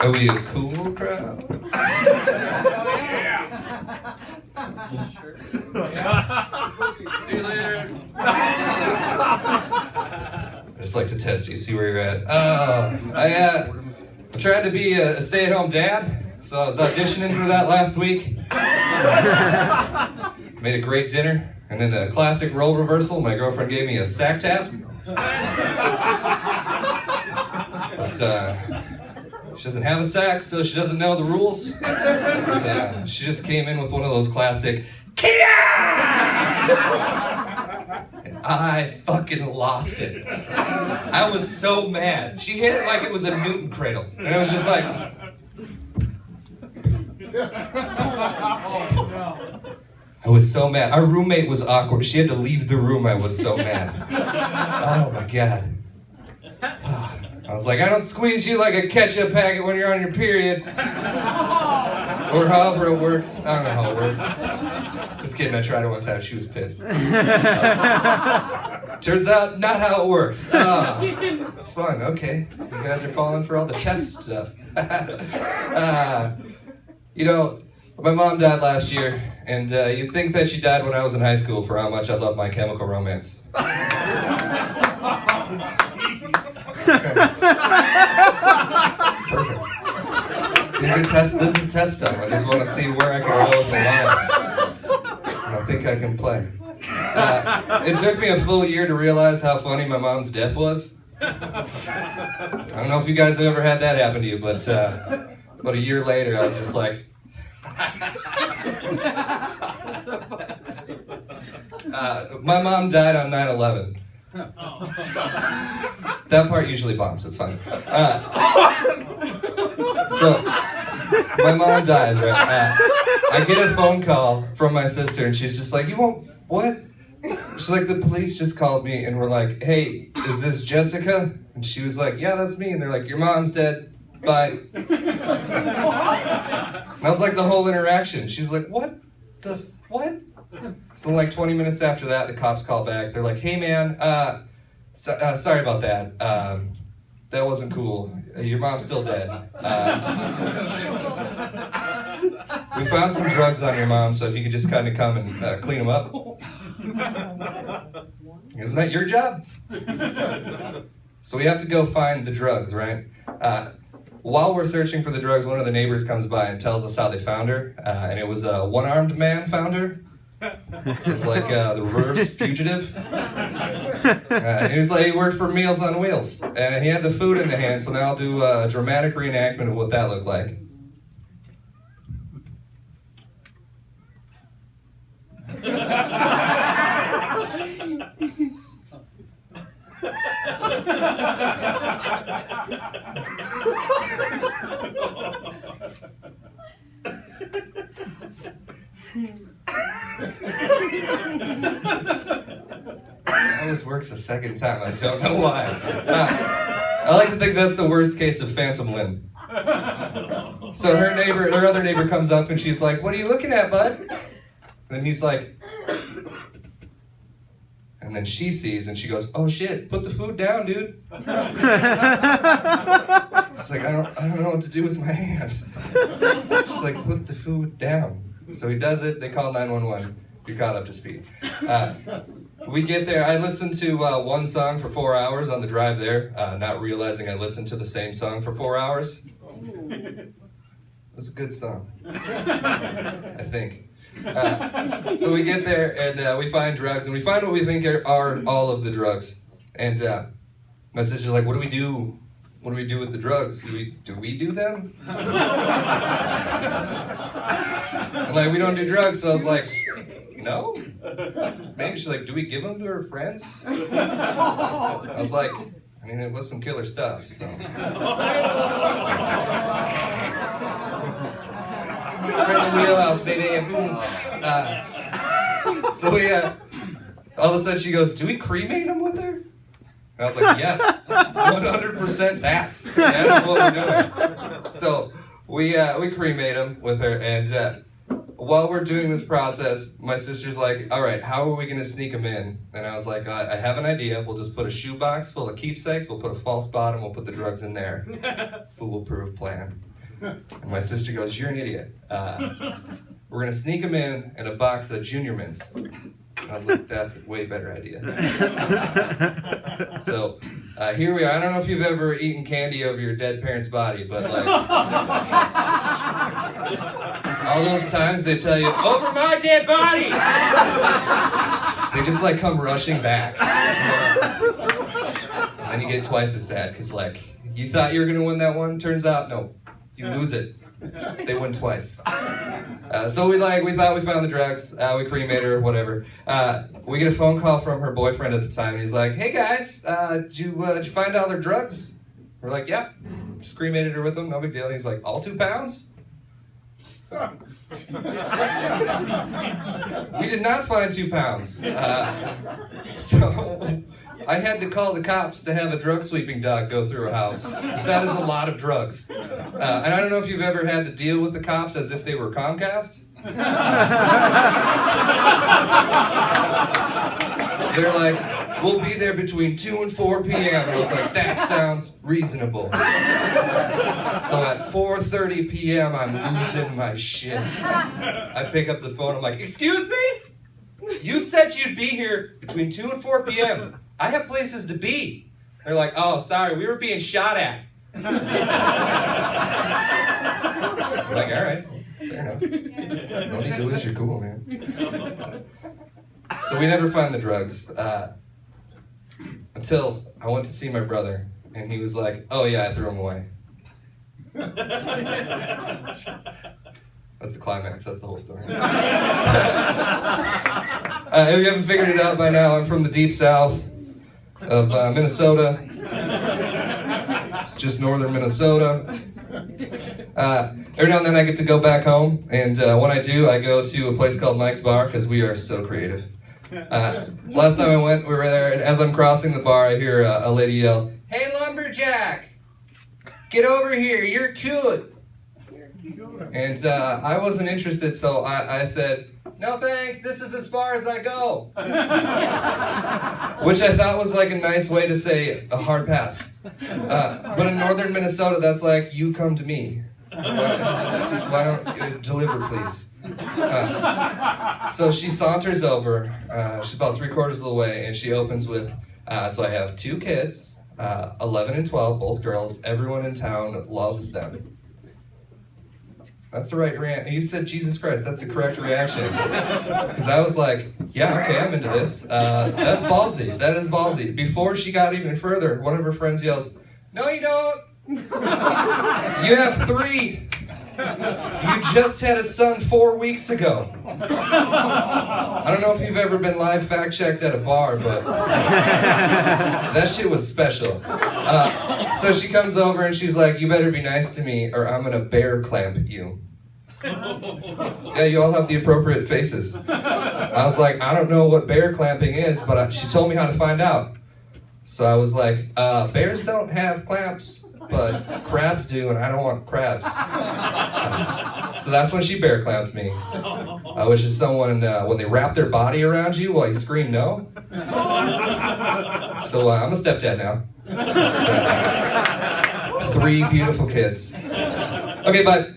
Are we a cool crowd? See you later. I just like to test you, see where you're at. I'm trying to be a stay-at-home dad, so I was auditioning for that last week. Made a great dinner, and in a classic role reversal, my girlfriend gave me a sack tap. But she doesn't have a sack, so she doesn't know the rules. But, she just came in with one of those classic Kia! And I fucking lost it. I was so mad. She hit it like it was a Newton cradle. And I was just like... I was so mad. Our roommate was awkward. She had to leave the room. I was so mad. Oh my God. I was like, I don't squeeze you like a ketchup packet when you're on your period. Or however it works. I don't know how it works. Just kidding, I tried it one time. She was pissed. Turns out, not how it works. Fun, okay. You guys are falling for all the test stuff. You know, my mom died last year, and you'd think that she died when I was in high school for how much I love My Chemical Romance. Perfect. This is test time. I just want to see where I can go with the line. And I think I can play. It took me a full year to realize how funny my mom's death was. I don't know if you guys have ever had that happen to you, but a year later I was just like... my mom died on 9/11. That part usually bombs, it's fine. So, my mom dies, right? I get a phone call from my sister, and she's just like, you won't, what? She's like, the police just called me, and we're like, hey, is this Jessica? And she was like, yeah, that's me. And they're like, your mom's dead, bye. And that was like the whole interaction. She's like, what? So like 20 minutes after that, the cops call back. They're like, hey man, sorry about that. That wasn't cool. Your mom's still dead. We found some drugs on your mom, so if you could just kind of come and clean them up. Isn't that your job? So we have to go find the drugs, right? While we're searching for the drugs, one of the neighbors comes by and tells us how they found her, and it was a one-armed man found her. So it's like the reverse fugitive. And he was like, he worked for Meals on Wheels, and he had the food in the hand, so now I'll do a dramatic reenactment of what that looked like. This works a second time. I don't know why. I like to think that's the worst case of phantom limb. So her other neighbor comes up and she's like, "What are you looking at, bud?" And he's like, and then she sees and she goes, "Oh shit, put the food down, dude." It's like, I don't know what to do with my hands. She's like, "Put the food down." So he does it. They call 911. You're caught up to speed. We get there. I listened to one song for 4 hours on the drive there, not realizing I listened to the same song for 4 hours. It was a good song, I think. So we get there and we find drugs, and we find what we think are all of the drugs. And my sister's like, "What do we do? What do we do with the drugs? Do we do them?" And like, we don't do drugs. So I was like, no? Maybe. She's like, do we give them to her friends? I was like, I mean, it was some killer stuff, so. We're in the wheelhouse, baby. Boom. So we, all of a sudden she goes, do we cremate him with her? And I was like, yes, 100% that. That is what we're doing. So we cremate him with her, and while we're doing this process, my sister's like, all right, how are we going to sneak him in? And I was like, I have an idea. We'll just put a shoebox full of keepsakes. We'll put a false bottom. We'll put the drugs in there. Foolproof plan. And my sister goes, "You're an idiot. We're gonna sneak them in a box of Junior Mints." And I was like, "That's a way better idea." So here we are. I don't know if you've ever eaten candy over your dead parent's body, but like all those times they tell you, "Over my dead body!" They just like come rushing back. And then you get twice as sad because like you thought you were gonna win that one. Turns out no, you lose it. They win twice. So we thought we found the drugs. We cremated her, whatever. We get a phone call from her boyfriend at the time, and he's like, "Hey guys, did you find all their drugs?" We're like, "Yeah, just cremated her with them, no big deal." He's like, "All 2 pounds?" We did not find 2 pounds. So I had to call the cops to have a drug sweeping dog go through a house, because that is a lot of drugs. And I don't know if you've ever had to deal with the cops as if they were Comcast. They're like, "We'll be there between 2 and 4 p.m. And I was like, "That sounds reasonable." So at 4:30 p.m., I'm losing my shit. I pick up the phone, I'm like, "Excuse me? You said you'd be here between 2 and 4 p.m. I have places to be." They're like, "Oh, sorry, we were being shot at." It's like, all right, fair enough. No need to lose your cool, man. So we never find the drugs until I went to see my brother, and he was like, "Oh yeah, I threw them away." That's the climax. That's the whole story. If you haven't figured it out by now, I'm from the deep south of Minnesota. It's just northern Minnesota. Every now and then I get to go back home, and when I do, I go to a place called Mike's Bar, because we are so creative. Last time I went, we were there, and as I'm crossing the bar, I hear a lady yell, "Hey, lumberjack! Get over here, you're cute!" And I wasn't interested, so I said, "No thanks, this is as far as I go." Which I thought was like a nice way to say a hard pass. But in northern Minnesota, that's like, "You come to me. Why don't you deliver, please?" So she saunters over, she's about 3/4 of the way, and she opens with, "So I have 2 kids, 11 and 12, both girls. Everyone in town loves them." That's the right reaction. You said, "Jesus Christ," that's the correct reaction. Because I was like, "Yeah, okay, I'm into this." That's ballsy. That is ballsy. Before she got even further, one of her friends yells, "No, you don't. You have 3. You just had a son 4 weeks ago." I don't know if you've ever been live fact-checked at a bar, but that shit was special. So she comes over and she's like, "You better be nice to me or I'm gonna bear clamp you." Yeah, you all have the appropriate faces. I was like, "I don't know what bear clamping is, but she told me how to find out." So I was like, "Bears don't have clamps, but crabs do, and I don't want crabs." So that's when she bear clamped me, which is someone, when they wrap their body around you while you scream no. So I'm a stepdad now. 3 beautiful kids. Okay, but